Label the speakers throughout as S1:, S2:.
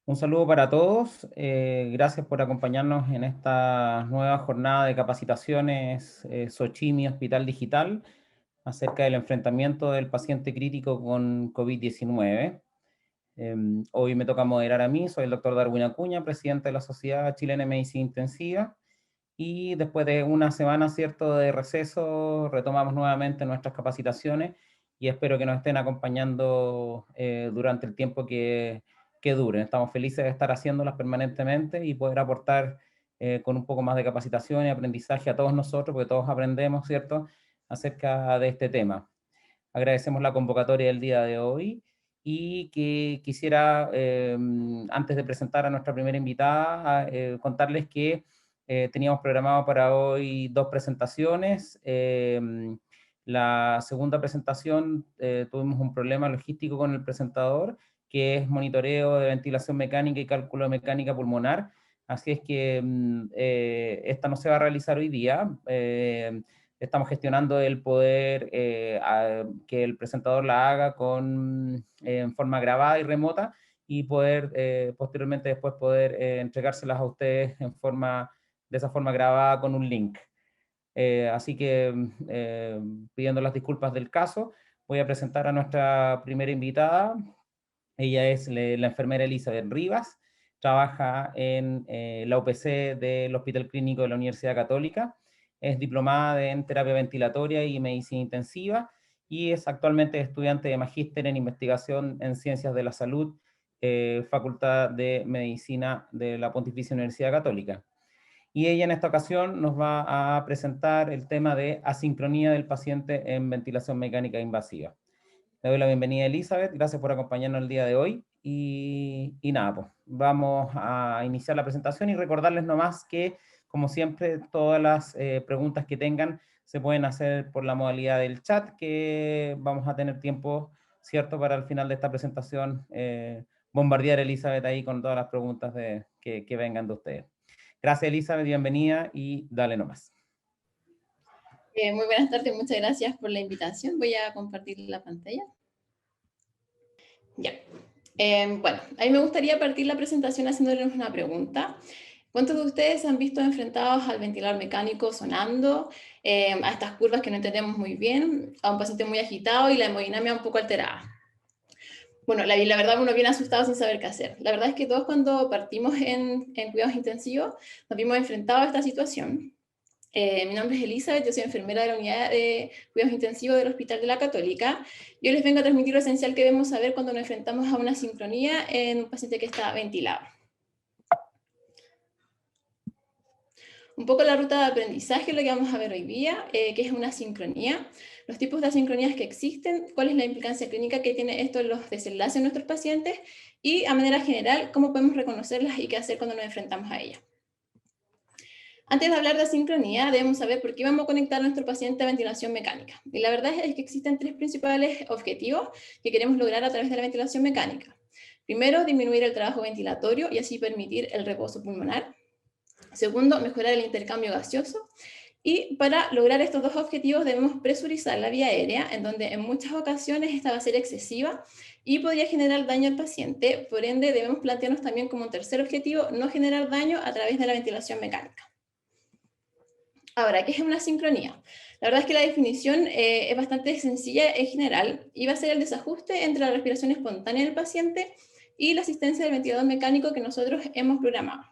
S1: Un saludo para todos. Gracias por acompañarnos en esta nueva jornada de capacitaciones Sochimi Hospital Digital acerca del enfrentamiento del paciente crítico con COVID-19. Hoy me toca moderar a mí, soy el doctor Darwin Acuña, presidente de la Sociedad Chilena de Medicina Intensiva, y después de una semana, ¿cierto?, de receso, retomamos nuevamente nuestras capacitaciones y espero que nos estén acompañando durante el tiempo que duren. Estamos felices de estar haciéndolas permanentemente y poder aportar con un poco más de capacitación y aprendizaje a todos nosotros, porque todos aprendemos, ¿cierto?, acerca de este tema. Agradecemos la convocatoria del día de hoy y que quisiera, antes de presentar a nuestra primera invitada, contarles que teníamos programado para hoy dos presentaciones. La segunda presentación tuvimos un problema logístico con el presentador, que es monitoreo de ventilación mecánica y cálculo de mecánica pulmonar. Así es que esta no se va a realizar hoy día. Estamos gestionando el poder que el presentador la haga en forma grabada y remota y poder posteriormente después poder entregárselas a ustedes de esa forma grabada con un link. Así que pidiendo las disculpas del caso, voy a presentar a nuestra primera invitada. Ella es la enfermera Elizabeth Rivas, trabaja en la UPC del Hospital Clínico de la Universidad Católica, es diplomada en terapia ventilatoria y medicina intensiva y es actualmente estudiante de magíster en investigación en ciencias de la salud, Facultad de Medicina de la Pontificia Universidad Católica. Y ella en esta ocasión nos va a presentar el tema de asincronía del paciente en ventilación mecánica invasiva. Le doy la bienvenida a Elizabeth, gracias por acompañarnos el día de hoy. Y nada, pues vamos a iniciar la presentación y recordarles nomás que, como siempre, todas las preguntas que tengan se pueden hacer por la modalidad del chat, que vamos a tener tiempo, ¿cierto?, para al final de esta presentación bombardear a Elizabeth ahí con todas las preguntas que vengan de ustedes. Gracias, Elizabeth, bienvenida y dale nomás.
S2: Muy buenas tardes, muchas gracias por la invitación. Voy a compartir la pantalla. Ya. Bueno, a mí me gustaría partir la presentación haciéndoles una pregunta. ¿Cuántos de ustedes se han visto enfrentados al ventilador mecánico sonando, a estas curvas que no entendemos muy bien, a un paciente muy agitado y la hemodinamia un poco alterada? Bueno, la verdad uno viene asustado sin saber qué hacer. La verdad es que todos cuando partimos en cuidados intensivos nos vimos enfrentados a esta situación. Mi nombre es Elizabeth, yo soy enfermera de la unidad de cuidados intensivos del Hospital de la Católica. Yo les vengo a transmitir lo esencial que debemos saber cuando nos enfrentamos a una sincronía en un paciente que está ventilado. Un poco la ruta de aprendizaje, lo que vamos a ver hoy día, que es una sincronía, los tipos de asincronías que existen, cuál es la implicancia clínica que tiene esto en los desenlaces de nuestros pacientes y, a manera general, cómo podemos reconocerlas y qué hacer cuando nos enfrentamos a ellas. Antes de hablar de asincronía, debemos saber por qué vamos a conectar a nuestro paciente a ventilación mecánica. Y la verdad es que existen tres principales objetivos que queremos lograr a través de la ventilación mecánica. Primero, disminuir el trabajo ventilatorio y así permitir el reposo pulmonar. Segundo, mejorar el intercambio gaseoso. Y para lograr estos dos objetivos debemos presurizar la vía aérea, en donde en muchas ocasiones esta va a ser excesiva y podría generar daño al paciente. Por ende, debemos plantearnos también como un tercer objetivo no generar daño a través de la ventilación mecánica. Ahora, ¿qué es una sincronía? La verdad es que la definición es bastante sencilla en general y va a ser el desajuste entre la respiración espontánea del paciente y la asistencia del ventilador mecánico que nosotros hemos programado.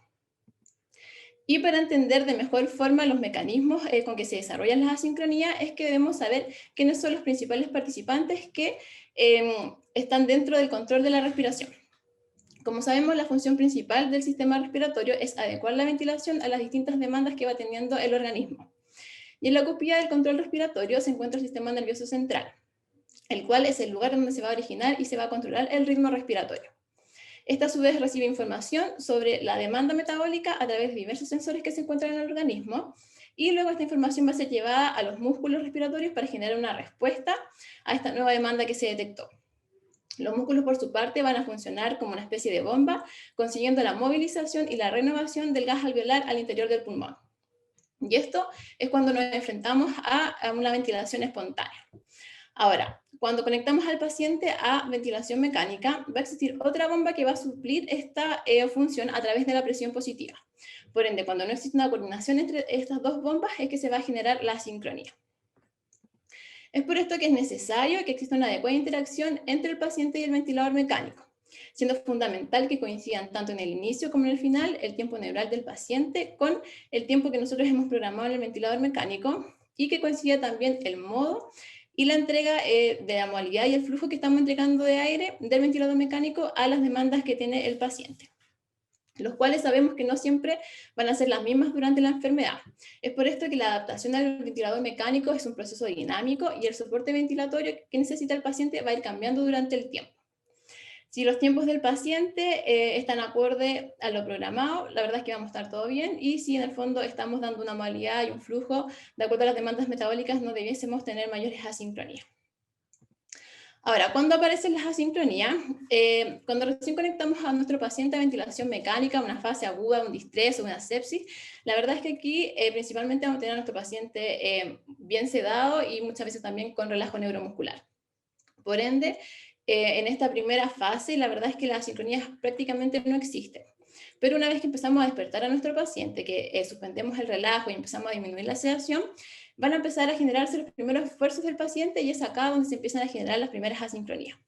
S2: Y para entender de mejor forma los mecanismos con que se desarrollan las asincronías es que debemos saber quiénes son los principales participantes que están dentro del control de la respiración. Como sabemos, la función principal del sistema respiratorio es adecuar la ventilación a las distintas demandas que va teniendo el organismo. Y en la cúpula del control respiratorio se encuentra el sistema nervioso central, el cual es el lugar donde se va a originar y se va a controlar el ritmo respiratorio. Esta a su vez recibe información sobre la demanda metabólica a través de diversos sensores que se encuentran en el organismo y luego esta información va a ser llevada a los músculos respiratorios para generar una respuesta a esta nueva demanda que se detectó. Los músculos, por su parte, van a funcionar como una especie de bomba, consiguiendo la movilización y la renovación del gas alveolar al interior del pulmón. Y esto es cuando nos enfrentamos a una ventilación espontánea. Ahora, Cuando conectamos al paciente a ventilación mecánica, va a existir otra bomba que va a suplir esta función a través de la presión positiva. Por ende, cuando no existe una coordinación entre estas dos bombas, es que se va a generar la asincronía. Es por esto que es necesario que exista una adecuada interacción entre el paciente y el ventilador mecánico, siendo fundamental que coincidan tanto en el inicio como en el final el tiempo neural del paciente con el tiempo que nosotros hemos programado en el ventilador mecánico, y que coincida también el modo y la entrega de la modalidad y el flujo que estamos entregando de aire del ventilador mecánico a las demandas que tiene el paciente, los cuales sabemos que no siempre van a ser las mismas durante la enfermedad. Es por esto que la adaptación al ventilador mecánico es un proceso dinámico, y el soporte ventilatorio que necesita el paciente va a ir cambiando durante el tiempo. Si los tiempos del paciente están acorde a lo programado, la verdad es que vamos a estar todo bien, y si en el fondo estamos dando una modalidad y un flujo de acuerdo a las demandas metabólicas, no debiésemos tener mayores asincronías. Ahora, ¿cuándo aparecen las asincronías? Cuando recién conectamos a nuestro paciente a ventilación mecánica, una fase aguda, un distrés o una sepsis, la verdad es que aquí principalmente vamos a tener a nuestro paciente bien sedado y muchas veces también con relajo neuromuscular. Por ende, en esta primera fase, la verdad es que las asincronías prácticamente no existen. Pero una vez que empezamos a despertar a nuestro paciente, que suspendemos el relajo y empezamos a disminuir la sedación, van a empezar a generarse los primeros esfuerzos del paciente, y es acá donde se empiezan a generar las primeras asincronías.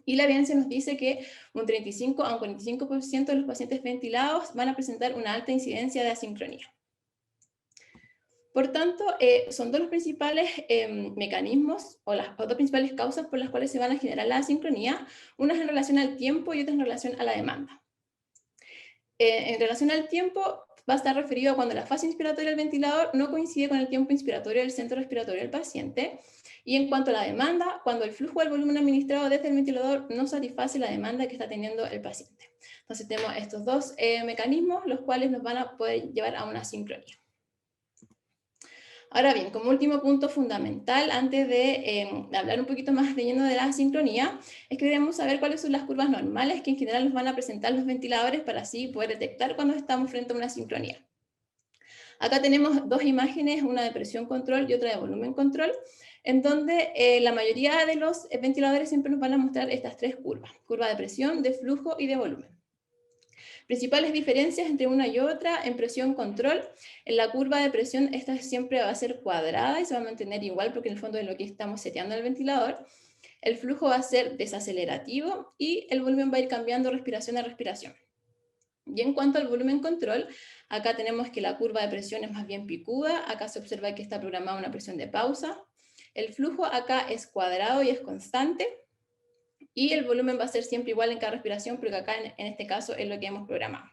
S2: Y la evidencia nos dice que un 35 a un 45% de los pacientes ventilados van a presentar una alta incidencia de asincronía. Por tanto, son dos los principales mecanismos o las dos principales causas por las cuales se van a generar la asincronía, unas en relación al tiempo y otras en relación a la demanda. En relación al tiempo, va a estar referido a cuando la fase inspiratoria del ventilador no coincide con el tiempo inspiratorio del centro respiratorio del paciente. Y en cuanto a la demanda, cuando el flujo del volumen administrado desde el ventilador no satisface la demanda que está teniendo el paciente. Entonces tenemos estos dos mecanismos, los cuales nos van a poder llevar a una sincronía. Ahora bien, como último punto fundamental, antes de hablar un poquito más de lleno de la asincronía, es que debemos saber cuáles son las curvas normales que en general nos van a presentar los ventiladores, para así poder detectar cuando estamos frente a una asincronía. Acá tenemos dos imágenes, una de presión control y otra de volumen control, en donde la mayoría de los ventiladores siempre nos van a mostrar estas tres curvas: curva de presión, de flujo y de volumen. Principales diferencias entre una y otra: en presión control, en la curva de presión esta siempre va a ser cuadrada y se va a mantener igual, porque en el fondo es lo que estamos seteando el ventilador. El flujo va a ser desacelerativo y el volumen va a ir cambiando respiración a respiración. Y en cuanto al volumen control, acá tenemos que la curva de presión es más bien picuda, acá se observa que está programada una presión de pausa. El flujo acá es cuadrado y es constante, y el volumen va a ser siempre igual en cada respiración, porque acá en este caso es lo que hemos programado.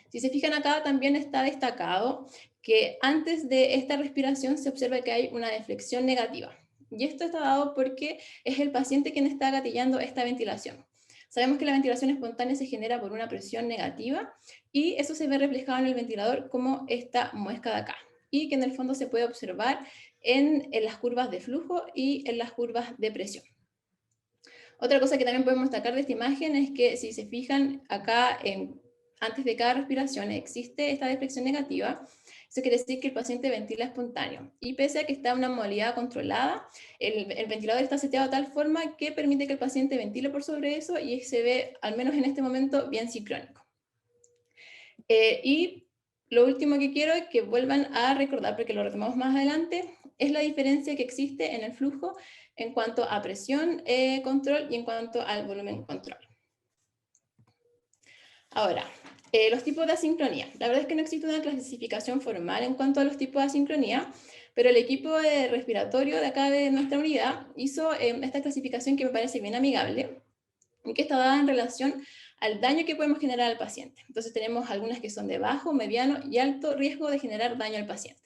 S2: Si se fijan acá, también está destacado que antes de esta respiración se observa que hay una deflexión negativa. Y esto está dado porque es el paciente quien está gatillando esta ventilación. Sabemos que la ventilación espontánea se genera por una presión negativa, y eso se ve reflejado en el ventilador como esta muesca de acá, y que en el fondo se puede observar en las curvas de flujo y en las curvas de presión. Otra cosa que también podemos destacar de esta imagen es que, si se fijan acá, antes de cada respiración existe esta deflexión negativa. Eso quiere decir que el paciente ventila espontáneo, y pese a que está en una modalidad controlada, el ventilador está seteado de tal forma que permite que el paciente ventile por sobre eso, y se ve, al menos en este momento, bien sincrónico. Y lo último que quiero es que vuelvan a recordar, porque lo retomamos más adelante, es la diferencia que existe en el flujo en cuanto a presión control y en cuanto al volumen control. Ahora, los tipos de asincronía. La verdad es que no existe una clasificación formal en cuanto a los tipos de asincronía, pero el equipo respiratorio de acá de nuestra unidad hizo esta clasificación, que me parece bien amigable, y que está dada en relación al daño que podemos generar al paciente. Entonces tenemos algunas que son de bajo, mediano y alto riesgo de generar daño al paciente.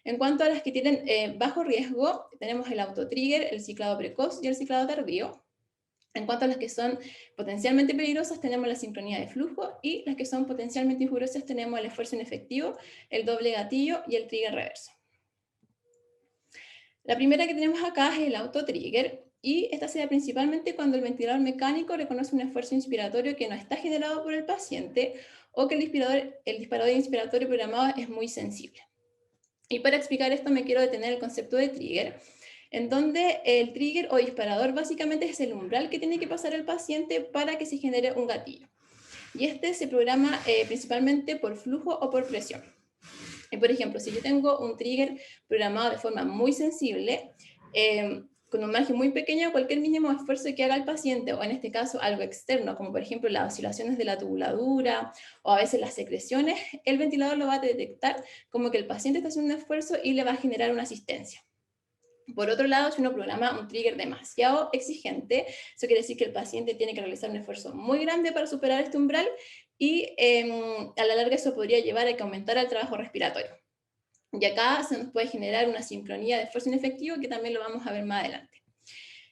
S2: En cuanto a las que tienen bajo riesgo, tenemos el autotrigger, el ciclado precoz y el ciclado tardío. En cuanto a las que son potencialmente peligrosas, tenemos la sincronía de flujo, y las que son potencialmente injuriosas tenemos el esfuerzo inefectivo, el doble gatillo y el trigger reverso. La primera que tenemos acá es el autotrigger, y esta se da principalmente cuando el ventilador mecánico reconoce un esfuerzo inspiratorio que no está generado por el paciente, o que el disparador inspiratorio programado es muy sensible. Y para explicar esto me quiero detener en el concepto de trigger. en donde el trigger o disparador básicamente es el umbral que tiene que pasar el paciente para que se genere un gatillo. Y este se programa principalmente por flujo o por presión. Y por ejemplo, si yo tengo un trigger programado de forma muy sensible, con un margen muy pequeño, cualquier mínimo esfuerzo que haga el paciente, o en este caso algo externo, como por ejemplo las oscilaciones de la tubuladura o a veces las secreciones, el ventilador lo va a detectar como que el paciente está haciendo un esfuerzo y le va a generar una asistencia. Por otro lado, si uno programa un trigger demasiado exigente, eso quiere decir que el paciente tiene que realizar un esfuerzo muy grande para superar este umbral y a la larga eso podría llevar a que aumentara el trabajo respiratorio. Y acá se nos puede generar una sincronía de esfuerzo inefectivo que también lo vamos a ver más adelante.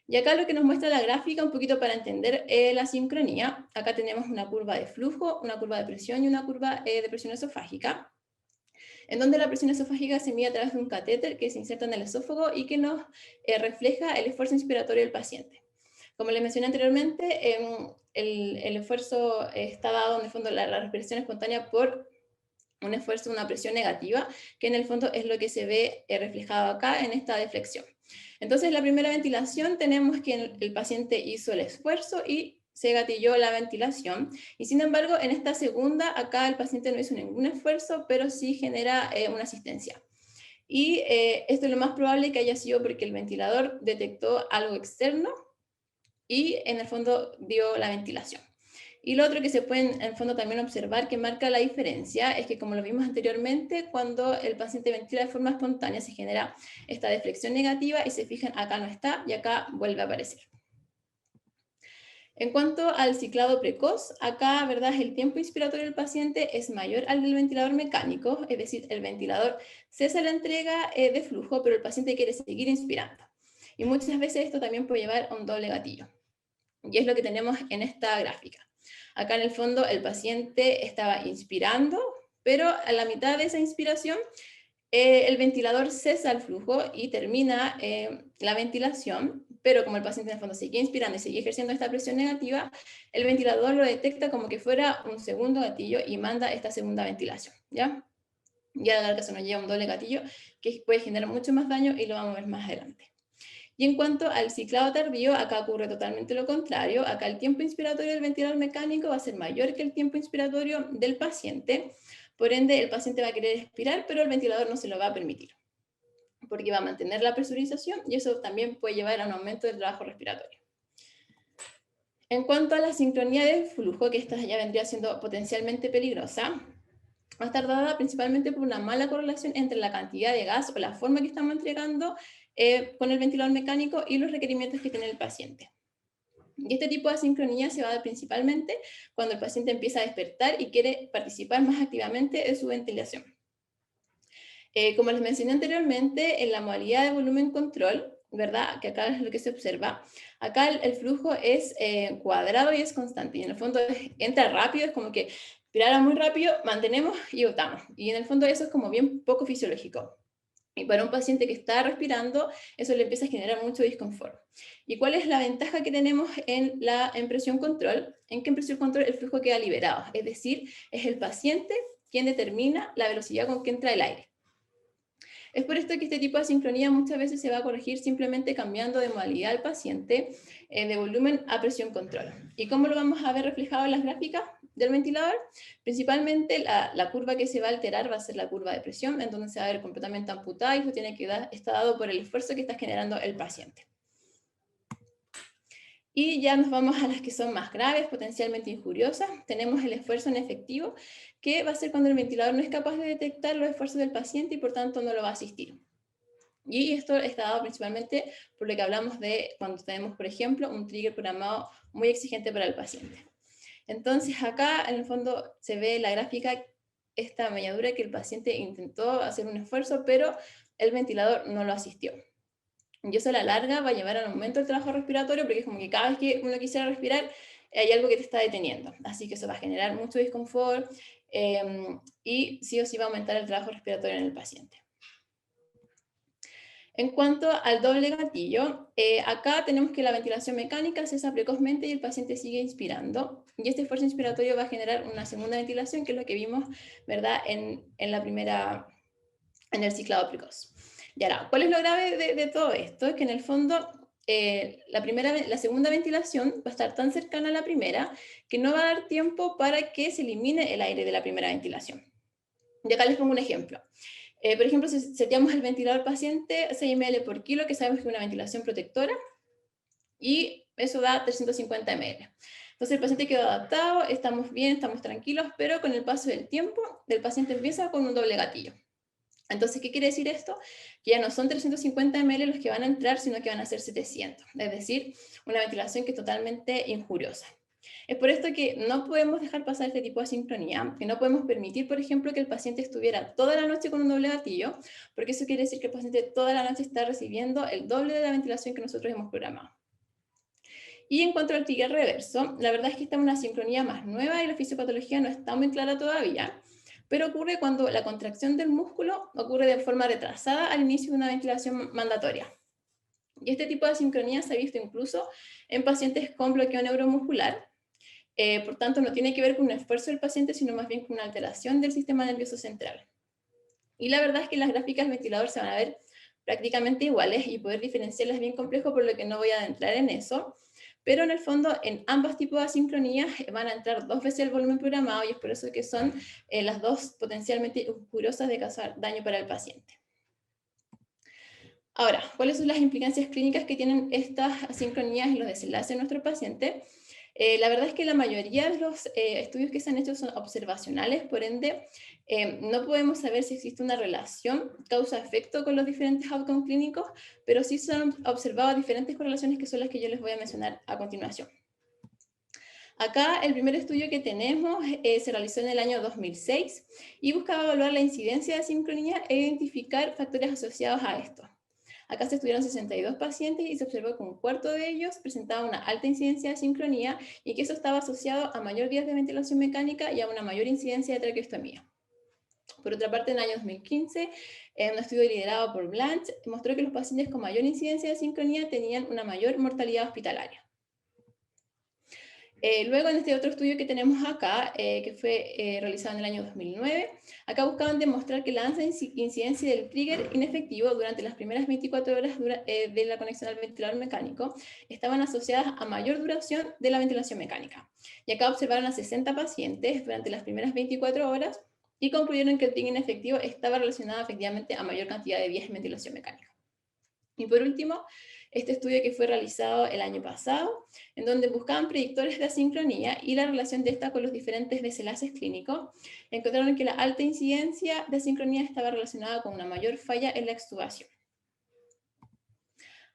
S2: Y acá lo que nos muestra la gráfica, un poquito para entender la sincronía, acá tenemos una curva de flujo, una curva de presión y una curva de presión esofágica, en donde la presión esofágica se mide a través de un catéter que se inserta en el esófago y que nos refleja el esfuerzo inspiratorio del paciente. Como les mencioné anteriormente, el esfuerzo está dado en el fondo la respiración espontánea por un esfuerzo, una presión negativa, que en el fondo es lo que se ve reflejado acá en esta deflexión. Entonces, la primera ventilación tenemos que el paciente hizo el esfuerzo y se gatilló la ventilación. Y sin embargo, en esta segunda, acá el paciente no hizo ningún esfuerzo, pero sí genera una asistencia. Y esto es lo más probable que haya sido porque el ventilador detectó algo externo y en el fondo dio la ventilación. Y lo otro que se puede en el fondo también observar que marca la diferencia es que, como lo vimos anteriormente, cuando el paciente ventila de forma espontánea se genera esta deflexión negativa y se fijan, acá no está y acá vuelve a aparecer. En cuanto al ciclado precoz, acá, ¿verdad?, el tiempo inspiratorio del paciente es mayor al del ventilador mecánico, es decir, el ventilador cesa la entrega de flujo, pero el paciente quiere seguir inspirando. Y muchas veces esto también puede llevar a un doble gatillo. Y es lo que tenemos en esta gráfica. Acá en el fondo el paciente estaba inspirando, pero a la mitad de esa inspiración el ventilador cesa el flujo y termina la ventilación, pero como el paciente en el fondo sigue inspirando y sigue ejerciendo esta presión negativa, el ventilador lo detecta como que fuera un segundo gatillo y manda esta segunda ventilación, ¿ya? Y a la larga se nos lleva un doble gatillo que puede generar mucho más daño y lo vamos a ver más adelante. Y en cuanto al ciclado tardío, acá ocurre totalmente lo contrario. Acá el tiempo inspiratorio del ventilador mecánico va a ser mayor que el tiempo inspiratorio del paciente. Por ende, el paciente va a querer expirar, pero el ventilador no se lo va a permitir, porque va a mantener la presurización y eso también puede llevar a un aumento del trabajo respiratorio. En cuanto a la sincronía del flujo, que esta ya vendría siendo potencialmente peligrosa, va a estar dada principalmente por una mala correlación entre la cantidad de gas o la forma que estamos entregando con el ventilador mecánico y los requerimientos que tiene el paciente. Y este tipo de asincronía se va a dar principalmente cuando el paciente empieza a despertar y quiere participar más activamente de su ventilación. Como les mencioné anteriormente, en la modalidad de volumen control, ¿verdad? Que acá es lo que se observa. Acá el flujo es cuadrado y es constante. Y en el fondo entra rápido, es como que inspirara muy rápido, mantenemos y botamos. Y en el fondo eso es como bien poco fisiológico. Y para un paciente que está respirando, eso le empieza a generar mucho disconfort. ¿Y cuál es la ventaja que tenemos en presión control? En que en presión control el flujo queda liberado. Es decir, es el paciente quien determina la velocidad con que entra el aire. Es por esto que este tipo de sincronía muchas veces se va a corregir simplemente cambiando de modalidad al paciente de volumen a presión control. ¿Y cómo lo vamos a ver reflejado en las gráficas del ventilador? Principalmente la curva que se va a alterar va a ser la curva de presión, en donde se va a ver completamente amputada y eso tiene que está dado por el esfuerzo que está generando el paciente. Y ya nos vamos a las que son más graves, potencialmente injuriosas. Tenemos el esfuerzo inefectivo, que va a ser cuando el ventilador no es capaz de detectar los esfuerzos del paciente y por tanto no lo va a asistir. Y esto está dado principalmente por lo que hablamos de cuando tenemos, por ejemplo, un trigger programado muy exigente para el paciente. Entonces acá en el fondo se ve la gráfica, esta melladura que el paciente intentó hacer un esfuerzo, pero el ventilador no lo asistió. Y eso a la larga va a llevar al aumento del trabajo respiratorio, porque es como que cada vez que uno quisiera respirar, hay algo que te está deteniendo. Así que eso va a generar mucho disconfort y sí o sí va a aumentar el trabajo respiratorio en el paciente. En cuanto al doble gatillo, acá tenemos que la ventilación mecánica cesa precozmente y el paciente sigue inspirando. Y este esfuerzo inspiratorio va a generar una segunda ventilación, que es lo que vimos, ¿verdad?, en el ciclado precoz. Y ahora, ¿cuál es lo grave de todo esto? Es que en el fondo la segunda ventilación va a estar tan cercana a la primera que no va a dar tiempo para que se elimine el aire de la primera ventilación. Y acá les pongo un ejemplo. Por ejemplo, si seteamos el ventilador paciente 6 ml por kilo, que sabemos que es una ventilación protectora, y eso da 350 ml. Entonces el paciente quedó adaptado, estamos bien, estamos tranquilos, pero con el paso del tiempo, el paciente empieza con un doble gatillo. Entonces, ¿qué quiere decir esto? Que ya no son 350 ml los que van a entrar, sino que van a ser 700, es decir, una ventilación que es totalmente injuriosa. Es por esto que no podemos dejar pasar este tipo de asincronía, que no podemos permitir, por ejemplo, que el paciente estuviera toda la noche con un doble gatillo, porque eso quiere decir que el paciente toda la noche está recibiendo el doble de la ventilación que nosotros hemos programado. Y en cuanto al trigger reverso, la verdad es que esta es una sincronía más nueva y la fisiopatología no está muy clara todavía, pero ocurre cuando la contracción del músculo ocurre de forma retrasada al inicio de una ventilación mandatoria. Y este tipo de sincronía se ha visto incluso en pacientes con bloqueo neuromuscular. Por tanto, no tiene que ver con un esfuerzo del paciente, sino más bien con una alteración del sistema nervioso central. Y la verdad es que las gráficas del ventilador se van a ver prácticamente iguales y poder diferenciarlas es bien complejo, por lo que no voy a adentrar en eso. Pero en el fondo, en ambos tipos de asincronías van a entrar 2 veces el volumen programado y es por eso que son las dos potencialmente injuriosas de causar daño para el paciente. Ahora, ¿cuáles son las implicancias clínicas que tienen estas asincronías y los desenlaces en nuestro paciente? La verdad es que la mayoría de los estudios que se han hecho son observacionales, por ende, no podemos saber si existe una relación causa-efecto con los diferentes outcomes clínicos, pero sí se han observado diferentes correlaciones que son las que yo les voy a mencionar a continuación. Acá el primer estudio que tenemos se realizó en el año 2006 y buscaba evaluar la incidencia de sincronía e identificar factores asociados a esto. Acá se estudiaron 62 pacientes y se observó que un cuarto de ellos presentaba una alta incidencia de sincronía y que eso estaba asociado a mayor días de ventilación mecánica y a una mayor incidencia de traqueostomía. Por otra parte, en el año 2015, un estudio liderado por Blanch mostró que los pacientes con mayor incidencia de sincronía tenían una mayor mortalidad hospitalaria. Luego, en este otro estudio que tenemos acá, que fue realizado en el año 2009, acá buscaban demostrar que la alta incidencia del trigger inefectivo durante las primeras 24 horas de la conexión al ventilador mecánico estaban asociadas a mayor duración de la ventilación mecánica. Y acá observaron a 60 pacientes durante las primeras 24 horas y concluyeron que el trigger inefectivo estaba relacionado efectivamente a mayor cantidad de días de ventilación mecánica. Y por último, este estudio que fue realizado el año pasado, en donde buscaban predictores de asincronía y la relación de esta con los diferentes desenlaces clínicos, encontraron que la alta incidencia de asincronía estaba relacionada con una mayor falla en la extubación.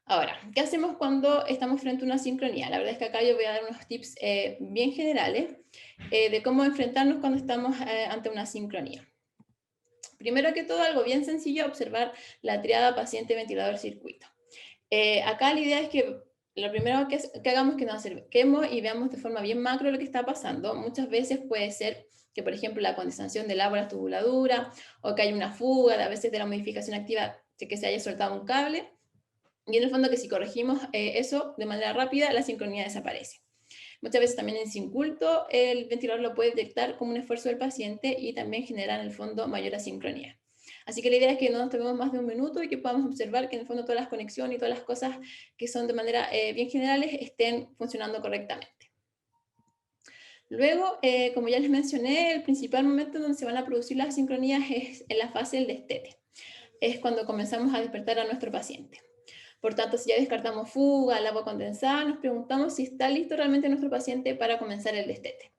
S2: Ahora, ¿qué hacemos cuando estamos frente a una asincronía? La verdad es que acá yo voy a dar unos tips bien generales de cómo enfrentarnos cuando estamos ante una asincronía. Primero que todo, algo bien sencillo, observar la triada paciente-ventilador-circuito. Acá la idea es que lo primero que hagamos es que nos acerquemos y veamos de forma bien macro lo que está pasando. Muchas veces puede ser que, por ejemplo, la condensación del agua en la tubuladura o que haya una fuga, a veces de la modificación activa, de que se haya soltado un cable. Y en el fondo que si corregimos eso de manera rápida, la sincronía desaparece. Muchas veces también en sinculto el ventilador lo puede detectar como un esfuerzo del paciente y también generar en el fondo mayor asincronía. Así que la idea es que no nos tomemos más de un minuto y que podamos observar que en el fondo todas las conexiones y todas las cosas que son de manera bien generales estén funcionando correctamente. Luego, como ya les mencioné, el principal momento donde se van a producir las asincronías es en la fase del destete. Es cuando comenzamos a despertar a nuestro paciente. Por tanto, si ya descartamos fuga, el agua condensada, nos preguntamos si está listo realmente nuestro paciente para comenzar el destete.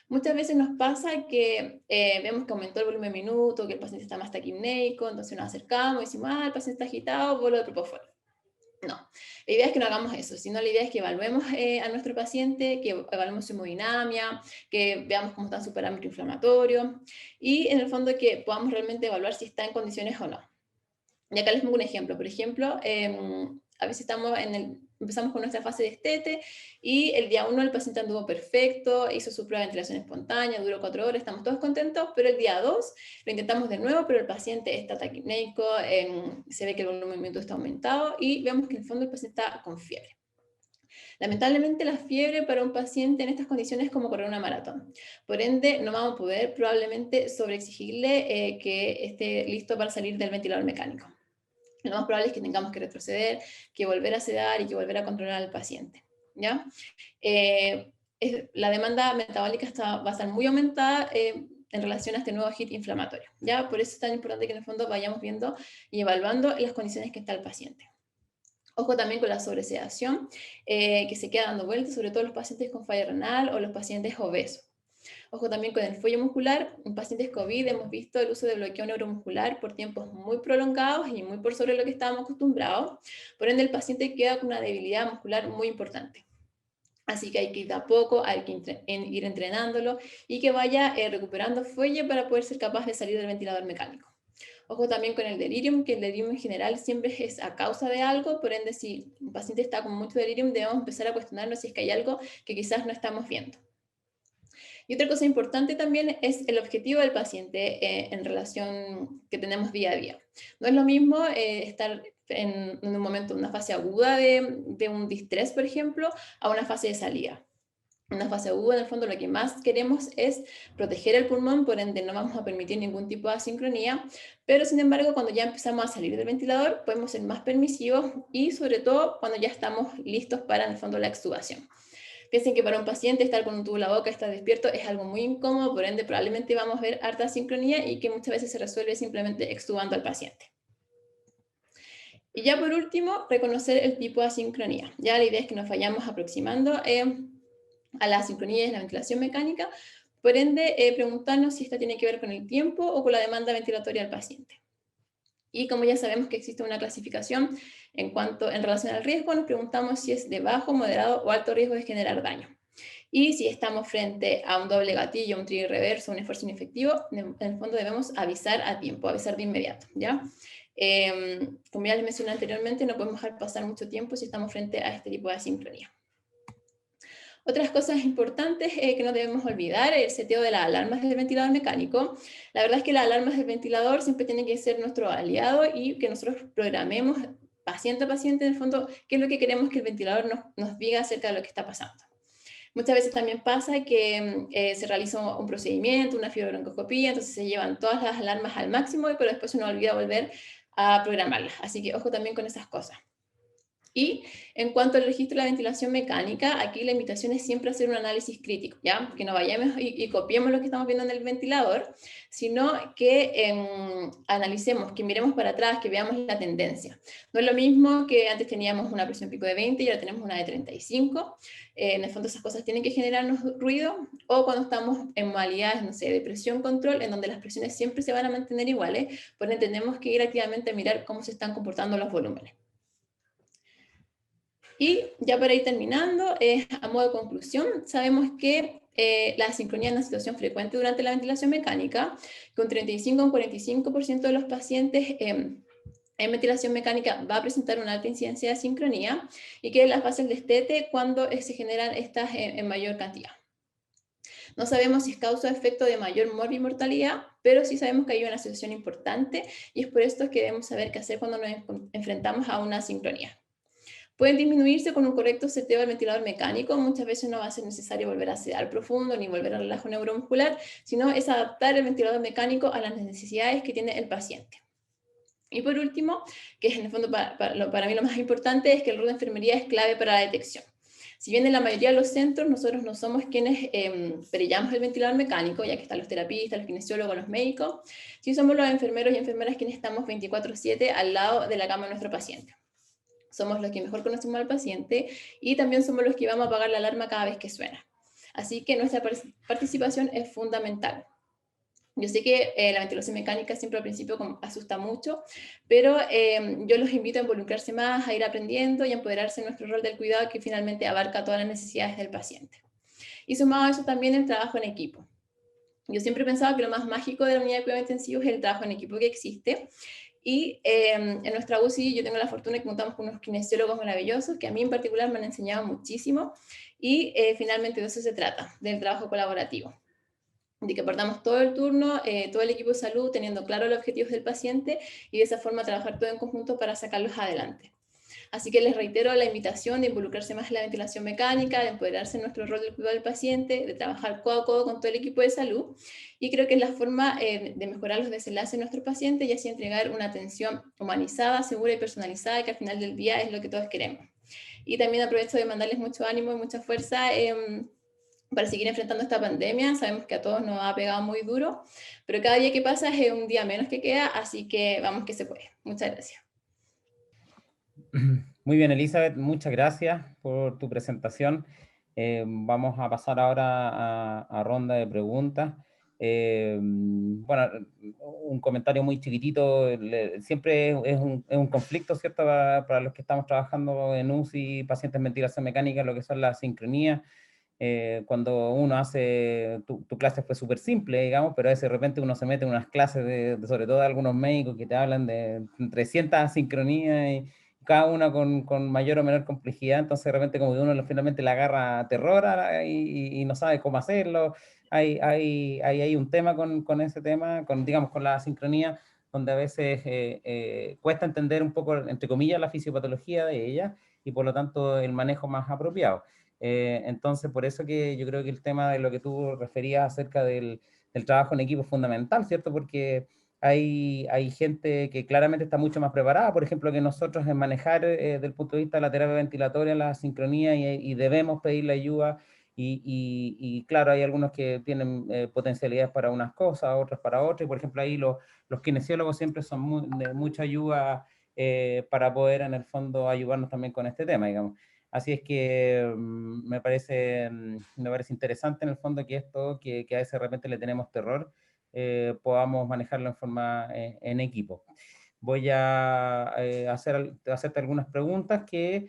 S2: Muchas veces nos pasa que vemos que aumentó el volumen minuto, que el paciente está más taquipneico, entonces nos acercamos y decimos, el paciente está agitado, vuelo de propofol. No, la idea es que no hagamos eso, sino la idea es que evaluemos a nuestro paciente, que evaluemos su hemodinamia, que veamos cómo está su parámetro inflamatorio y en el fondo que podamos realmente evaluar si está en condiciones o no. Y acá les pongo un ejemplo. Por ejemplo, a veces empezamos con nuestra fase de destete y el día 1 el paciente anduvo perfecto, hizo su prueba de ventilación espontánea, duró 4 horas, estamos todos contentos, pero el día 2 lo intentamos de nuevo, pero el paciente está taquipneico, se ve que el volumen está aumentado y vemos que en el fondo el paciente está con fiebre. Lamentablemente la fiebre para un paciente en estas condiciones es como correr una maratón. Por ende, no vamos a poder probablemente sobreexigirle que esté listo para salir del ventilador mecánico. lo más probable es que tengamos que retroceder, que volver a sedar y que volver a controlar al paciente, ¿ya? La demanda metabólica va a estar muy aumentada en relación a este nuevo hit inflamatorio, ¿ya? Por eso es tan importante que en el fondo vayamos viendo y evaluando las condiciones que está el paciente. Ojo también con la sobresedación, que se queda dando vueltas, sobre todo los pacientes con falla renal o los pacientes obesos. Ojo también con el fuelle muscular. En pacientes COVID hemos visto el uso de bloqueo neuromuscular por tiempos muy prolongados y muy por sobre lo que estábamos acostumbrados. Por ende, el paciente queda con una debilidad muscular muy importante. Así que hay que ir de a poco, hay que ir entrenándolo y que vaya recuperando fuelle para poder ser capaz de salir del ventilador mecánico. Ojo también con el delirium, que el delirium en general siempre es a causa de algo, por ende si un paciente está con mucho delirium debemos empezar a cuestionarnos si es que hay algo que quizás no estamos viendo. Y otra cosa importante también es el objetivo del paciente en relación que tenemos día a día. No es lo mismo estar en un momento, una fase aguda de un distrés, por ejemplo, a una fase de salida. En una fase aguda, en el fondo, lo que más queremos es proteger el pulmón, por ende no vamos a permitir ningún tipo de asincronía, pero sin embargo, cuando ya empezamos a salir del ventilador, podemos ser más permisivos y sobre todo cuando ya estamos listos para, en el fondo, la extubación. Piensen que para un paciente estar con un tubo en la boca, estar despierto, es algo muy incómodo, por ende probablemente vamos a ver harta sincronía y que muchas veces se resuelve simplemente extubando al paciente. Y ya por último, reconocer el tipo de asincronía. Ya la idea es que nos vayamos aproximando a la asincronía y la ventilación mecánica, por ende preguntarnos si esta tiene que ver con el tiempo o con la demanda ventilatoria del paciente. Y como ya sabemos que existe una clasificación en relación al riesgo, nos preguntamos si es de bajo, moderado o alto riesgo de generar daño. Y si estamos frente a un doble gatillo, un trigger reverso, un esfuerzo inefectivo, en el fondo debemos avisar a tiempo, avisar de inmediato, ¿ya? Como ya les mencioné anteriormente, no podemos dejar pasar mucho tiempo si estamos frente a este tipo de asincronía. Otras cosas importantes que no debemos olvidar, el seteo de las alarmas del ventilador mecánico. La verdad es que las alarmas del ventilador siempre tienen que ser nuestro aliado y que nosotros programemos paciente a paciente, en el fondo, qué es lo que queremos que el ventilador nos diga acerca de lo que está pasando. Muchas veces también pasa que se realiza un procedimiento, una fibrobroncoscopía, entonces se llevan todas las alarmas al máximo, pero después uno olvida volver a programarlas. Así que ojo también con esas cosas. Y en cuanto al registro de la ventilación mecánica, aquí la invitación es siempre hacer un análisis crítico, ¿ya? Que no vayamos y copiemos lo que estamos viendo en el ventilador, sino que analicemos, que miremos para atrás, que veamos la tendencia. No es lo mismo que antes teníamos una presión pico de 20 y ahora tenemos una de 35. En el fondo esas cosas tienen que generarnos ruido, o cuando estamos en modalidades, no sé, de presión control, en donde las presiones siempre se van a mantener iguales, pues tenemos que ir activamente a mirar cómo se están comportando los volúmenes. Y ya para ir terminando, a modo de conclusión, sabemos que la asincronía es una situación frecuente durante la ventilación mecánica, que un 35 a un 45% de los pacientes en ventilación mecánica va a presentar una alta incidencia de asincronía y que en las fases de destete cuando se generan estas en mayor cantidad. No sabemos si es causa o efecto de mayor mortalidad, pero sí sabemos que hay una asociación importante y es por esto que debemos saber qué hacer cuando nos enfrentamos a una asincronía. Pueden disminuirse con un correcto seteo del ventilador mecánico. Muchas veces no va a ser necesario volver a sedar profundo ni volver al relajo neuromuscular, sino es adaptar el ventilador mecánico a las necesidades que tiene el paciente. Y por último, que es en el fondo para mí lo más importante, es que el rol de enfermería es clave para la detección. Si bien en la mayoría de los centros nosotros no somos quienes perillamos el ventilador mecánico, ya que están los terapistas, los kinesiólogos, los médicos, sí somos los enfermeros y enfermeras quienes estamos 24/7 al lado de la cama de nuestro paciente. Somos los que mejor conocemos al paciente y también somos los que vamos a apagar la alarma cada vez que suena. Así que nuestra participación es fundamental. Yo sé que la ventilación mecánica siempre al principio asusta mucho, pero yo los invito a involucrarse más, a ir aprendiendo y a empoderarse en nuestro rol del cuidado que finalmente abarca todas las necesidades del paciente. Y sumado a eso también el trabajo en equipo. Yo siempre he pensado que lo más mágico de la unidad de cuidado intensivo es el trabajo en equipo que existe. Y en nuestra UCI yo tengo la fortuna de que contamos con unos kinesiólogos maravillosos que a mí en particular me han enseñado muchísimo y finalmente de eso se trata, del trabajo colaborativo. De que partamos todo el turno, todo el equipo de salud teniendo claro los objetivos del paciente y de esa forma trabajar todo en conjunto para sacarlos adelante. Así que les reitero la invitación de involucrarse más en la ventilación mecánica, de empoderarse en nuestro rol del cuidado del paciente, de trabajar codo a codo con todo el equipo de salud, y creo que es la forma de mejorar los desenlaces de nuestros pacientes y así entregar una atención humanizada, segura y personalizada, que al final del día es lo que todos queremos. Y también aprovecho de mandarles mucho ánimo y mucha fuerza para seguir enfrentando esta pandemia. Sabemos que a todos nos ha pegado muy duro, pero cada día que pasa es un día menos que queda, así que vamos que se puede. Muchas gracias.
S1: Muy bien, Elizabeth, muchas gracias por tu presentación. Vamos a pasar ahora a ronda de preguntas. Bueno, un comentario muy chiquitito, siempre es un conflicto, ¿cierto? Para los que estamos trabajando en UCI, pacientes en ventilación mecánica, lo que son las sincronías. Cuando uno hace, tu clase fue súper simple, digamos, pero a veces de repente uno se mete en unas clases, sobre todo de algunos médicos que te hablan de 300 sincronías y cada una con mayor o menor complejidad, entonces de repente como que uno finalmente le agarra terror y no sabe cómo hacerlo. Hay un tema con ese tema, digamos, con la sincronía, donde a veces cuesta entender un poco, entre comillas, la fisiopatología de ella y por lo tanto el manejo más apropiado. Entonces, por eso que yo creo que el tema de lo que tú referías acerca del trabajo en equipo es fundamental, ¿cierto? Porque hay gente que claramente está mucho más preparada, por ejemplo, que nosotros en manejar desde el punto de vista de la terapia ventilatoria, la sincronía, y debemos pedirle ayuda. Y claro, hay algunos que tienen potencialidades para unas cosas, otras para otras, y por ejemplo ahí los kinesiólogos siempre son de mucha ayuda para poder en el fondo ayudarnos también con este tema, digamos. Así es que me parece interesante en el fondo que esto, que a veces de repente le tenemos terror, podamos manejarlo en forma en equipo. Voy a hacerte algunas preguntas que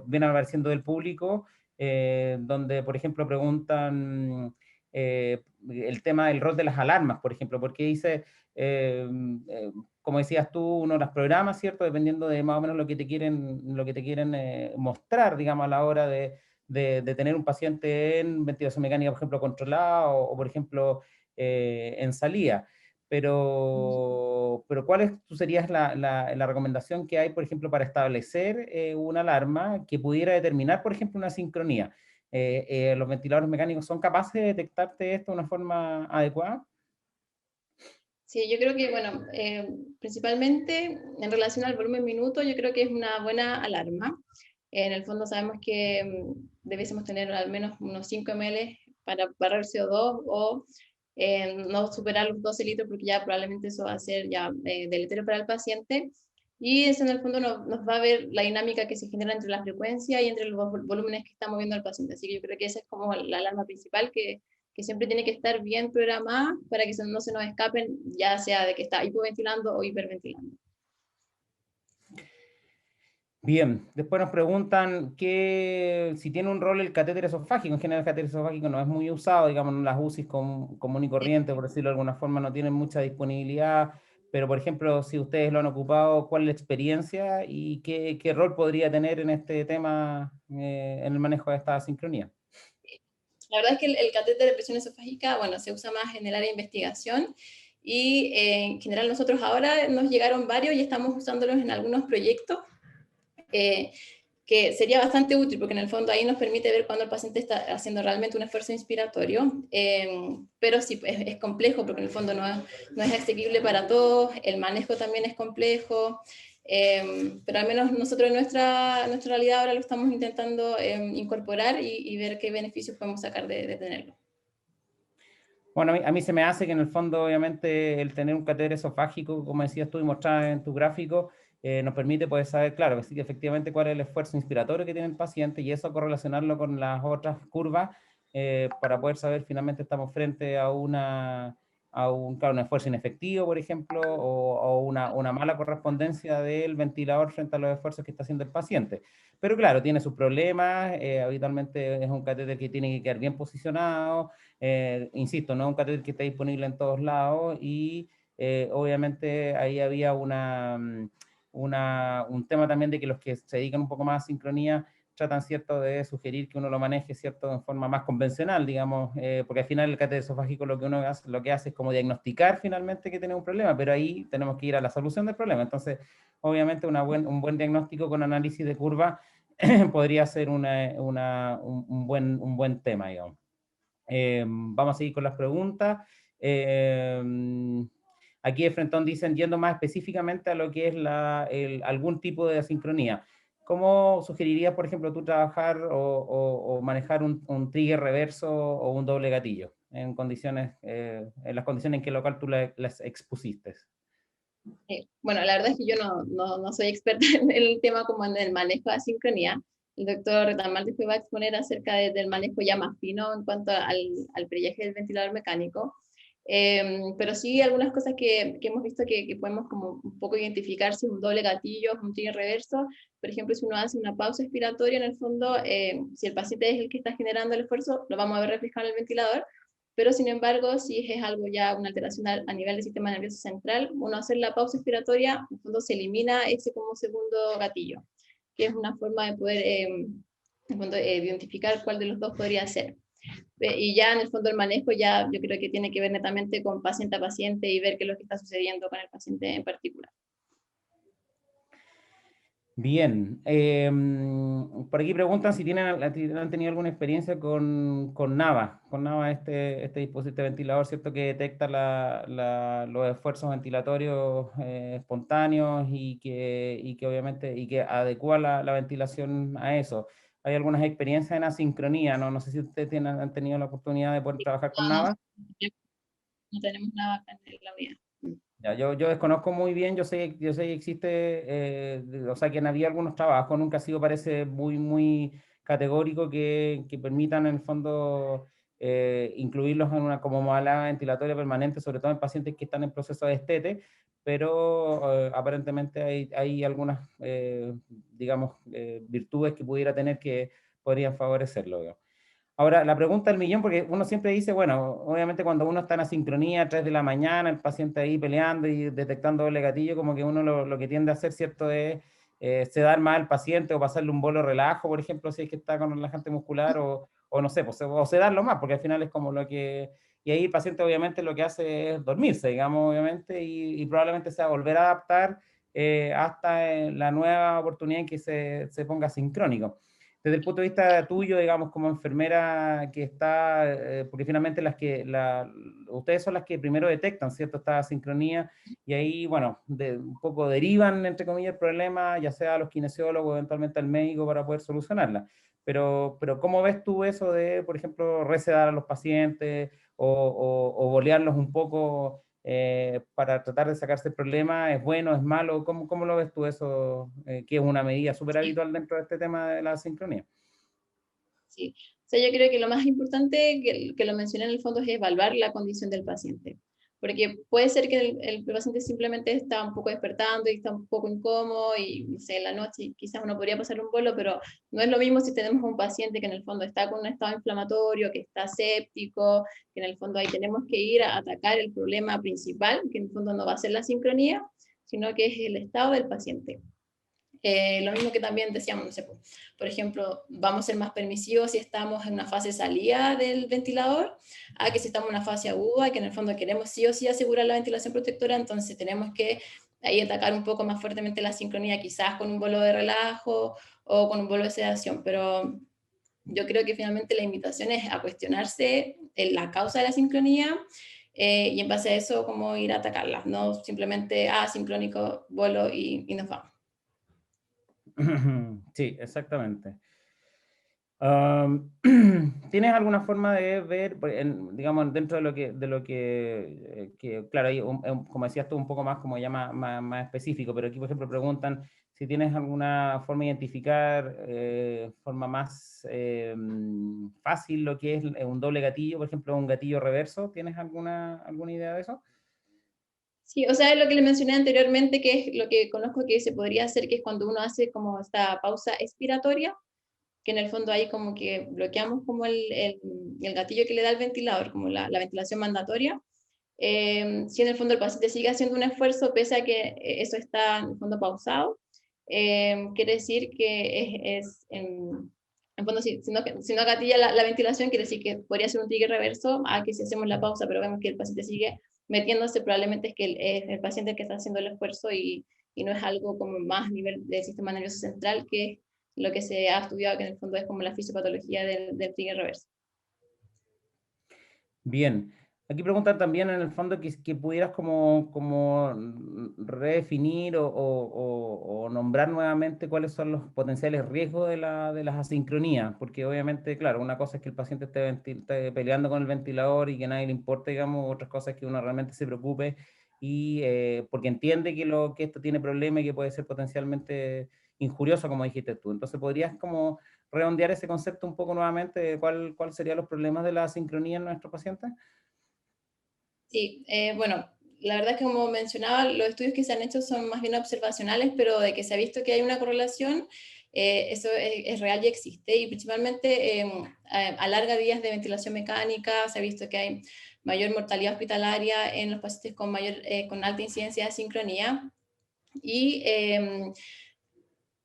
S1: vienen apareciendo del público, donde, por ejemplo, preguntan el tema del rol de las alarmas, por ejemplo, porque dice, eh, eh, como decías tú, uno las programa, ¿cierto? Dependiendo de más o menos lo que te quieren mostrar, digamos, a la hora de tener un paciente en ventilación mecánica, por ejemplo, controlada o por ejemplo, en salida. Pero ¿cuál tú serías la recomendación que hay, por ejemplo, para establecer una alarma que pudiera determinar, por ejemplo, una sincronía? ¿Los ventiladores mecánicos son capaces de detectarte esto de una forma adecuada?
S2: Sí, yo creo que, bueno, principalmente en relación al volumen minuto, yo creo que es una buena alarma. En el fondo sabemos que debiésemos tener al menos unos 5 ml para barrer CO2 o no superar los 12 litros porque ya probablemente eso va a ser ya deleterio para el paciente. Y eso en el fondo nos va a ver la dinámica que se genera entre la frecuencia y entre los volúmenes que está moviendo el paciente. Así que yo creo que esa es como la alarma principal que siempre tiene que estar bien programada para que no se nos escapen, ya sea de que está hipoventilando o hiperventilando.
S1: Bien, después nos preguntan si tiene un rol el catéter esofágico. En general el catéter esofágico no es muy usado, digamos, en las UCIs común y corriente, por decirlo de alguna forma, no tienen mucha disponibilidad, pero por ejemplo, si ustedes lo han ocupado, ¿cuál es la experiencia y qué rol podría tener en este tema, en el manejo de esta sincronía?
S2: La verdad es que el catéter de presión esofágica, bueno, se usa más en el área de investigación y en general nosotros ahora nos llegaron varios y estamos usándolos en algunos proyectos. Que sería bastante útil porque en el fondo ahí nos permite ver cuando el paciente está haciendo realmente un esfuerzo inspiratorio, pero sí, es complejo porque en el fondo no es asequible para todos, el manejo también es complejo, pero al menos nosotros en nuestra realidad ahora lo estamos intentando incorporar y ver qué beneficios podemos sacar de tenerlo.
S1: Bueno, a mí se me hace que en el fondo, obviamente, el tener un catéter esofágico, como decías tú y mostrabas en tu gráfico, nos permite poder saber, claro, que sí, que efectivamente cuál es el esfuerzo inspiratorio que tiene el paciente y eso correlacionarlo con las otras curvas para poder saber finalmente estamos frente claro, un esfuerzo inefectivo, por ejemplo, o una mala correspondencia del ventilador frente a los esfuerzos que está haciendo el paciente. Pero claro, tiene sus problemas, habitualmente es un catéter que tiene que quedar bien posicionado, insisto, no es un catéter que esté disponible en todos lados y obviamente ahí había un tema también de que los que se dedican un poco más a sincronía tratan, ¿cierto?, de sugerir que uno lo maneje, ¿cierto?, en forma más convencional, digamos, porque al final el catéter esofágico lo que uno hace, lo que hace es como diagnosticar finalmente que tiene un problema, pero ahí tenemos que ir a la solución del problema. Entonces, obviamente un buen diagnóstico con análisis de curva podría ser un buen tema, digamos. Vamos a seguir con las preguntas. Aquí de Frentón dicen, yendo más específicamente a lo que es algún tipo de asincronía. ¿Cómo sugerirías, por ejemplo, tú trabajar o manejar un trigger reverso o un doble gatillo en condiciones, en las condiciones en que local tú las expusiste?
S2: Bueno, la verdad es que yo no soy experta en el tema como en el manejo de asincronía. El doctor Retamal después va a exponer acerca del manejo ya más fino en cuanto al perillaje del ventilador mecánico. Pero sí algunas cosas que hemos visto que podemos como un poco identificar si es un doble gatillo, un trigger reverso. Por ejemplo, si uno hace una pausa expiratoria, en el fondo, si el paciente es el que está generando el esfuerzo, lo vamos a ver reflejado en el ventilador. Pero sin embargo, si es algo ya, una alteración a nivel del sistema nervioso central, uno hacer la pausa expiratoria, en el fondo se elimina ese como segundo gatillo, que es una forma de poder en el fondo, identificar cuál de los dos podría ser. Y ya en el fondo el manejo ya yo creo que tiene que ver netamente con paciente a paciente y ver qué es lo que está sucediendo con el paciente en particular.
S1: Bien, por aquí preguntan si han tenido alguna experiencia con NAVA, este dispositivo de ventilador, ¿cierto? Que detecta los esfuerzos ventilatorios espontáneos y que obviamente adecua la ventilación a eso. ¿Hay algunas experiencias en asincronía? No sé si ustedes han tenido la oportunidad de poder trabajar con
S2: No,
S1: NAVA.
S2: no tenemos nada acá en la unidad.
S1: Ya, yo desconozco muy bien, yo sé que existe, o sea, que había algunos trabajos, nunca ha sido, parece, muy categórico que permitan en el fondo incluirlos en una como modalidad ventilatoria permanente, sobre todo en pacientes que están en proceso de estete, pero aparentemente hay algunas, digamos, virtudes que pudiera tener que podrían favorecerlo, digamos. Ahora, la pregunta del millón, porque uno siempre dice, bueno, obviamente cuando uno está en asincronía, 3 de la mañana, el paciente ahí peleando y detectando doble gatillo, como que uno lo que tiende a hacer, ¿cierto?, es sedar más al paciente o pasarle un bolo relajo, por ejemplo, si es que está con relajante muscular, o no sé, pues, o sedarlo más, porque al final es como lo que... Y ahí el paciente obviamente lo que hace es dormirse, digamos, obviamente, y probablemente se va a volver a adaptar hasta la nueva oportunidad en que se ponga sincrónico. Desde el punto de vista tuyo, digamos, como enfermera que está, porque finalmente ustedes son las que primero detectan, ¿cierto?, esta sincronía, y ahí, bueno, un poco derivan, entre comillas, el problema, ya sea a los kinesiólogos, eventualmente al médico, para poder solucionarla. Pero ¿cómo ves tú eso de, por ejemplo, resedar a los pacientes o bolearlos un poco para tratar de sacarse el problema? ¿Es bueno, es malo? ¿Cómo lo ves tú eso, que es una medida súper
S2: Sí,
S1: habitual dentro de este tema de la sincronía?
S2: sí. O sea, yo creo que lo más importante que lo mencioné en el fondo es evaluar la condición del paciente. Porque puede ser que el paciente simplemente está un poco despertando y está un poco incómodo y, no sé, en la noche quizás uno podría pasar un vuelo, pero no es lo mismo si tenemos un paciente que en el fondo está con un estado inflamatorio, que está séptico, que en el fondo ahí tenemos que ir a atacar el problema principal, que en el fondo no va a ser la sincronía, sino que es el estado del paciente. Lo mismo que también decíamos, no sé, por ejemplo, vamos a ser más permisivos si estamos en una fase salida del ventilador, a que si estamos en una fase aguda, que en el fondo queremos sí o sí asegurar la ventilación protectora, entonces tenemos que ahí atacar un poco más fuertemente la sincronía, quizás con un bolo de relajo o con un bolo de sedación, pero yo creo que finalmente la invitación es a cuestionarse la causa de la sincronía y en base a eso cómo ir a atacarla, no simplemente, sincrónico, bolo y nos vamos.
S1: Sí, exactamente. ¿Tienes alguna forma de ver, digamos, dentro que claro, hay como decías tú, un poco más como ya más específico, pero aquí, por ejemplo, preguntan si tienes alguna forma de identificar, forma más fácil lo que es un doble gatillo, por ejemplo, un gatillo reverso? ¿Tienes alguna idea de eso?
S2: Sí, o sea, es lo que le mencioné anteriormente, que es lo que conozco que se podría hacer, que es cuando uno hace como esta pausa expiratoria, que en el fondo ahí como que bloqueamos como el gatillo que le da el ventilador, como la ventilación mandatoria. Si en el fondo el paciente sigue haciendo un esfuerzo, pese a que eso está en el fondo pausado, quiere decir que en fondo, si no gatilla la ventilación, quiere decir que podría ser un trigger reverso a que si hacemos la pausa, pero vemos que el paciente sigue metiéndose, probablemente es que es el paciente que está haciendo el esfuerzo y no es algo como más a nivel del sistema nervioso central, que es lo que se ha estudiado, que en el fondo es como la fisiopatología del trigger reverso.
S1: Bien. Aquí preguntan también en el fondo que pudieras como redefinir o nombrar nuevamente cuáles son los potenciales riesgos de las asincronías, porque obviamente, claro, una cosa es que el paciente esté peleando con el ventilador y que a nadie le importe, digamos, otras cosas es que uno realmente se preocupe y porque entiende que esto tiene problemas y que puede ser potencialmente injurioso, como dijiste tú. Entonces, ¿podrías como redondear ese concepto un poco nuevamente de cuál serían los problemas de la asincronía en nuestros pacientes?
S2: Sí, bueno, la verdad es que como mencionaba, los estudios que se han hecho son más bien observacionales, pero de que se ha visto que hay una correlación, eso es real y existe, y principalmente alarga días de ventilación mecánica, se ha visto que hay mayor mortalidad hospitalaria en los pacientes con alta incidencia de sincronía, y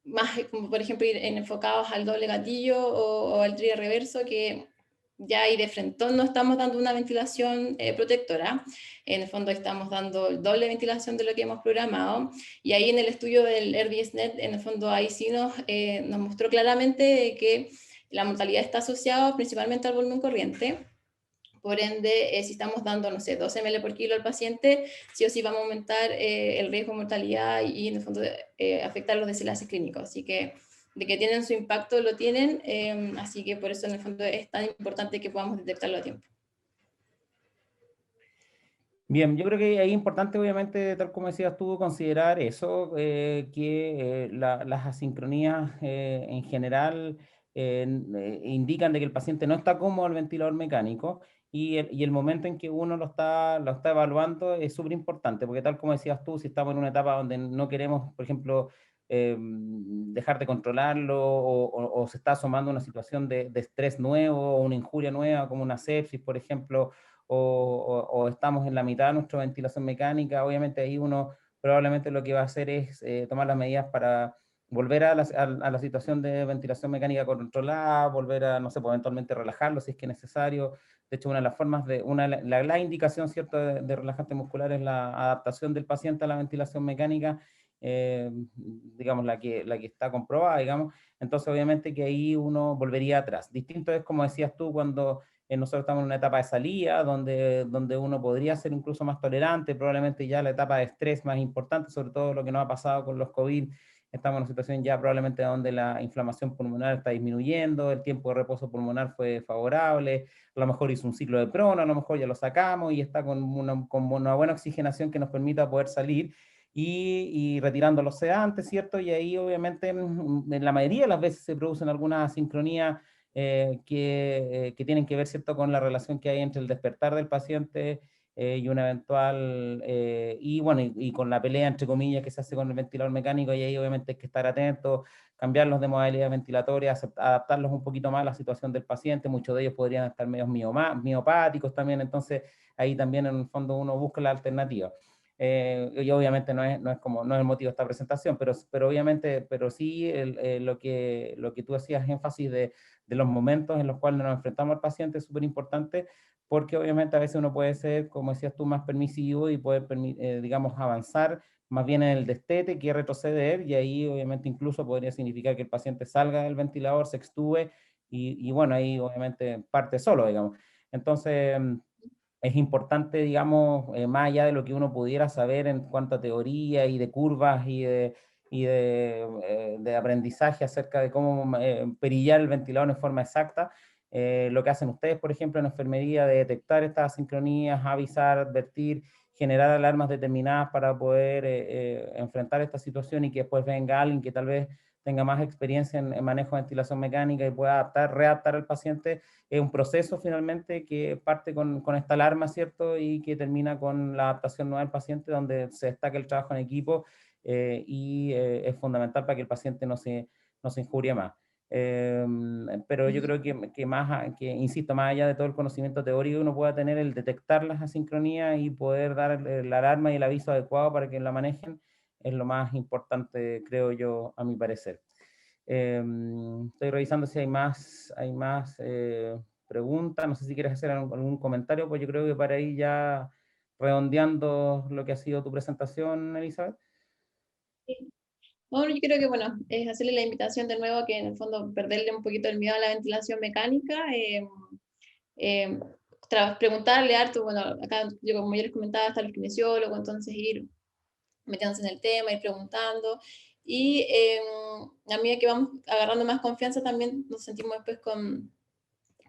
S2: más como por ejemplo ir enfocados al doble gatillo o al trigger reverso, que ya ahí de frente no estamos dando una ventilación protectora, en el fondo estamos dando el doble ventilación de lo que hemos programado, y ahí en el estudio del AirDSNet, en el fondo ahí sí nos mostró claramente que la mortalidad está asociada principalmente al volumen corriente. Por ende, si estamos dando, no sé, 12 ml por kilo al paciente, sí o sí vamos a aumentar el riesgo de mortalidad y en el fondo afectar los desenlaces clínicos. Así que de que tienen su impacto, lo tienen, así que por eso en el fondo es tan importante que podamos detectarlo a tiempo.
S1: Bien, yo creo que ahí es importante, obviamente, tal como decías tú, considerar eso, que las asincronías en general indican de que el paciente no está cómodo al ventilador mecánico y el momento en que uno lo está evaluando es súper importante, porque tal como decías tú, si estamos en una etapa donde no queremos, por ejemplo, dejar de controlarlo o se está asomando una situación de estrés nuevo o una injuria nueva, como una sepsis, por ejemplo, o estamos en la mitad de nuestra ventilación mecánica, obviamente ahí uno probablemente lo que va a hacer es tomar las medidas para volver a la situación de ventilación mecánica controlada, volver a, no sé, pues, eventualmente relajarlo si es que es necesario. De hecho, una de las formas la indicación, ¿cierto?, de relajante muscular es la adaptación del paciente a la ventilación mecánica, digamos, la que está comprobada, digamos. Entonces, obviamente que ahí uno volvería atrás. Distinto es, como decías tú, cuando nosotros estamos en una etapa de salida donde uno podría ser incluso más tolerante, probablemente ya la etapa de estrés más importante, sobre todo lo que nos ha pasado con los COVID, estamos en una situación ya probablemente donde la inflamación pulmonar está disminuyendo, el tiempo de reposo pulmonar fue favorable, a lo mejor hizo un ciclo de prono, a lo mejor ya lo sacamos y está con una buena oxigenación que nos permita poder salir y retirando los sedantes, ¿cierto? Y ahí obviamente en la mayoría de las veces se producen algunas sincronías que tienen que ver, ¿cierto?, con la relación que hay entre el despertar del paciente y una eventual, y bueno, y con la pelea, entre comillas, que se hace con el ventilador mecánico, y ahí obviamente hay que estar atentos, cambiarlos de modalidad ventilatoria, adaptarlos un poquito más a la situación del paciente, muchos de ellos podrían estar medios miopáticos también, entonces ahí también en el fondo uno busca la alternativa. Y obviamente no es el motivo de esta presentación, pero obviamente, pero sí lo que tú hacías énfasis de los momentos en los cuales nos enfrentamos al paciente es súper importante, porque obviamente a veces uno puede ser, como decías tú, más permisivo y poder, digamos, avanzar más bien en el destete que retroceder, y ahí obviamente incluso podría significar que el paciente salga del ventilador, se extube, y bueno, ahí obviamente parte solo, digamos. Entonces, es importante, digamos, más allá de lo que uno pudiera saber en cuanto a teoría y de curvas de aprendizaje acerca de cómo perillar el ventilador en forma exacta, lo que hacen ustedes, por ejemplo, en enfermería, de detectar estas asincronías, avisar, advertir, generar alarmas determinadas para poder enfrentar esta situación y que después venga alguien que tal vez tenga más experiencia en manejo de ventilación mecánica y pueda readaptar al paciente. Es un proceso finalmente que parte con esta alarma, ¿cierto? Y que termina con la adaptación nueva del paciente, donde se destaca el trabajo en equipo es fundamental para que el paciente no se injurie más. Pero yo creo que, insisto, más allá de todo el conocimiento teórico que uno pueda tener, el detectar las asincronías y poder dar la alarma y el aviso adecuado para que la manejen, es lo más importante, creo yo, a mi parecer. Estoy revisando si hay más preguntas, no sé si quieres hacer algún comentario, pues yo creo que para ir ya redondeando lo que ha sido tu presentación, Elizabeth.
S2: Sí. Bueno, yo creo que, bueno, es hacerle la invitación de nuevo a que en el fondo perderle un poquito el miedo a la ventilación mecánica, eh, preguntarle harto, bueno, acá yo como ya les comentaba, está el kinesiólogo, entonces ir metiéndose en el tema, ir preguntando, y a medida que vamos agarrando más confianza también nos sentimos después con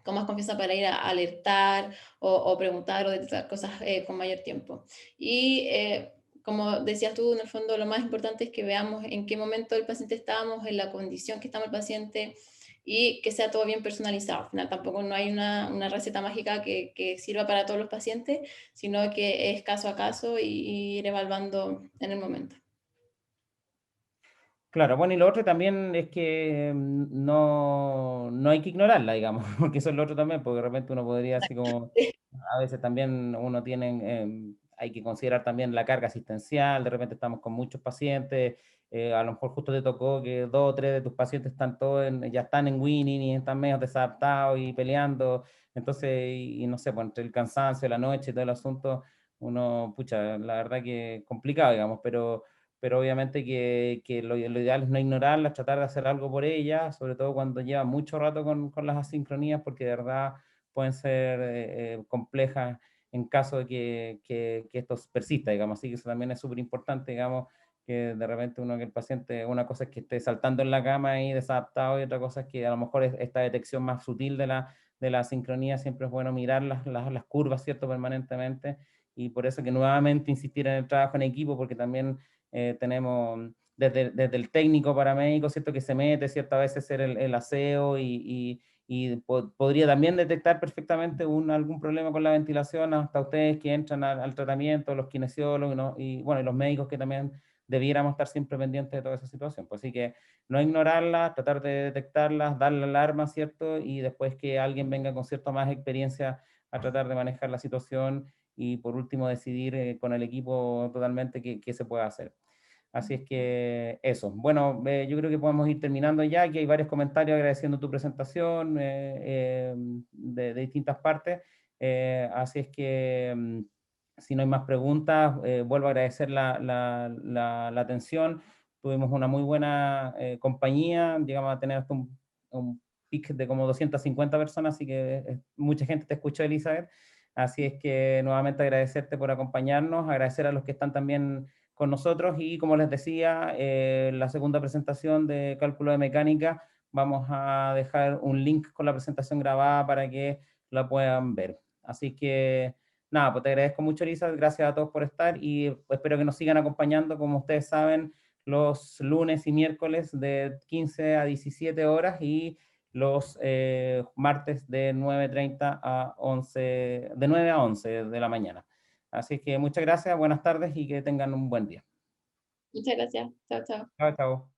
S2: más confianza para ir a alertar o preguntar o detectar cosas con mayor tiempo. Y como decías tú, en el fondo lo más importante es que veamos en qué momento el paciente estamos, en la condición que estamos el paciente y que sea todo bien personalizado. Al final tampoco no hay una receta mágica que sirva para todos los pacientes, sino que es caso a caso y ir evaluando en el momento.
S1: Claro, bueno, y lo otro también es que no hay que ignorarla, digamos, porque eso es lo otro también, porque de repente uno podría así como, a veces también uno tiene, hay que considerar también la carga asistencial, de repente estamos con muchos pacientes, a lo mejor justo te tocó que 2 o 3 de tus pacientes están todos ya están en winning y están medio desadaptados y peleando, entonces, y no sé, pues entre el cansancio, la noche y todo el asunto, uno, pucha, la verdad que complicado, digamos, pero obviamente que lo ideal es no ignorarlas, tratar de hacer algo por ellas, sobre todo cuando lleva mucho rato con las asincronías, porque de verdad pueden ser complejas en caso de que esto persista, digamos. Así que eso también es súper importante, digamos, que de repente que el paciente, una cosa es que esté saltando en la cama y desadaptado, y otra cosa es que a lo mejor esta detección más sutil de la asincronía, siempre es bueno mirar las curvas, ¿cierto?, permanentemente, y por eso que nuevamente insistir en el trabajo en equipo, porque también tenemos desde el técnico paramédico, ¿cierto?, que se mete, ¿cierto?, a veces hacer el aseo y podría también detectar perfectamente algún problema con la ventilación, hasta ustedes que entran al tratamiento, los kinesiólogos, ¿no? Y bueno, y los médicos que también debiéramos estar siempre pendientes de toda esa situación. Pues así que no ignorarlas, tratar de detectarlas, dar la alarma, ¿cierto? Y después que alguien venga con cierta más experiencia a tratar de manejar la situación y por último decidir con el equipo totalmente qué se puede hacer. Así es que eso. Bueno, yo creo que podemos ir terminando ya, aquí hay varios comentarios agradeciendo tu presentación de distintas partes. Así es que si no hay más preguntas, vuelvo a agradecer la atención. Tuvimos una muy buena compañía, llegamos a tener hasta un pic de como 250 personas, así que mucha gente te escuchó, Elizabeth. Así es que nuevamente agradecerte por acompañarnos, agradecer a los que están también con nosotros y como les decía, la segunda presentación de cálculo de mecánica, vamos a dejar un link con la presentación grabada para que la puedan ver. Así que nada, pues te agradezco mucho, Elisa, gracias a todos por estar y espero que nos sigan acompañando, como ustedes saben, los lunes y miércoles de 15 a 17 horas y los martes de 9:30 a 11, de 9 a 11 de la mañana. Así que muchas gracias, buenas tardes y que tengan un buen día.
S2: Muchas gracias. Chao, chao.
S1: Chao, chao.